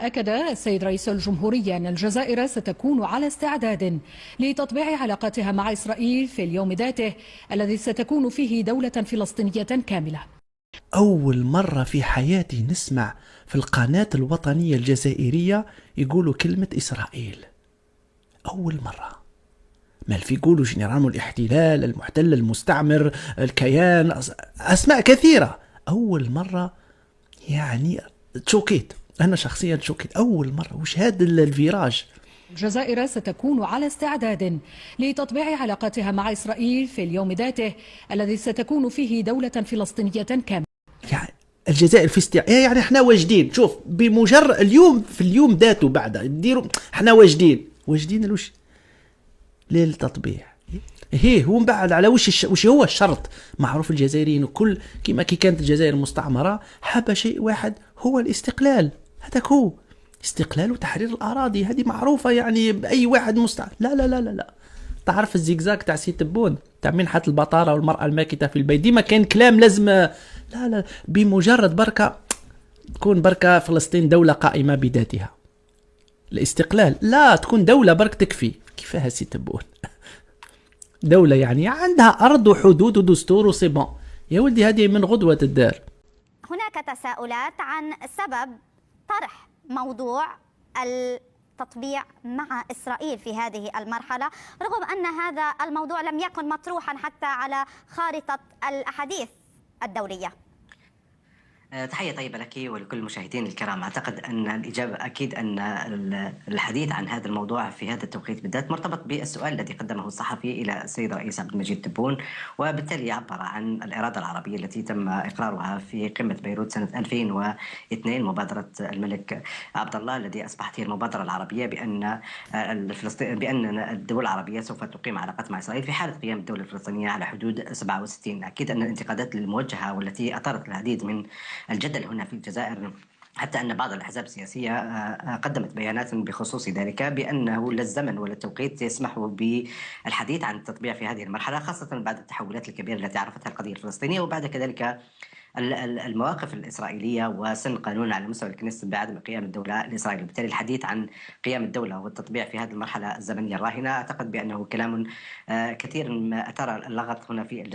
أكد السيد رئيس الجمهورية أن الجزائر ستكون على استعداد لتطبيع علاقاتها مع إسرائيل في اليوم ذاته الذي ستكون فيه دولة فلسطينية كاملة. أول مرة في حياتي نسمع في القناة الوطنية الجزائرية يقولوا كلمة إسرائيل. أول مرة. ما في يقولوا جنرال الاحتلال، المحتل، المستعمر، الكيان، أسماء كثيرة. أول مرة يعني تشوكيت، أنا شخصيا تشوكيت أول مرة. وش هذا الفيراج؟ الجزائر ستكون على استعداد لتطبيع علاقاتها مع إسرائيل في اليوم ذاته الذي ستكون فيه دولة فلسطينية كاملة. يعني الجزائر في يعني احنا واجدين. شوف بمجرد اليوم في اليوم ذاته بعد نديروا احنا واجدين الوش للتطبيع. هي هو بعد على وش هو الشرط معروف الجزائريين وكل كما كي كانت الجزائر مستعمرة حاب شيء واحد هو الاستقلال. هذاك هو استقلال وتحرير الأراضي، هذه معروفة يعني بأي واحد مستعمر. لا لا لا لا لا. تعرف الزيكزاك تاع سي تبون تاع منحة البطارة والمرأة الماكتة في البيت، ديما كان كلام لازم. لا لا، بمجرد بركة تكون بركة فلسطين دولة قائمة بذاتها. الاستقلال لا تكون دولة برك تكفي. كيفاها سي تبون دولة يعني عندها أرض وحدود ودستور وصبا. يا ولدي هذه من غدوة الدار. هناك تساؤلات عن سبب طرح موضوع التطبيع مع إسرائيل في هذه المرحلة، رغم أن هذا الموضوع لم يكن مطروحا حتى على خارطة الأحاديث الدولية. تحية طيبة لك ولكل المشاهدين الكرام. أعتقد أن الإجابة أكيد أن الحديث عن هذا الموضوع في هذا التوقيت بالذات مرتبط بالسؤال الذي قدمه الصحفي إلى السيد الرئيس عبد المجيد تبون، وبالتالي عبر عن الإرادة العربية التي تم إقرارها في قمة بيروت سنة 2002، مبادرة الملك عبد الله، الذي أصبحت هي المبادرة العربية بأن الدول العربية سوف تقيم علاقات مع إسرائيل في حالة قيام الدولة الفلسطينية على حدود 67. أكيد أن الانتقادات الموجهة والتي أثارت العديد من الجدل هنا في الجزائر، حتى أن بعض الأحزاب السياسية قدمت بيانات بخصوص ذلك بأنه لا الزمن ولا التوقيت يسمح بالحديث عن التطبيع في هذه المرحلة، خاصة بعد التحولات الكبيرة التي عرفتها القضية الفلسطينية، وبعد كذلك المواقف الإسرائيلية وسن قانون على مستوى الكنيست بعدم قيام الدولة الإسرائيلية. بالتالي الحديث عن قيام الدولة والتطبيع في هذه المرحلة الزمنية الراهنة أعتقد بأنه كلام كثير ما أثار اللغط هنا في الجزائر.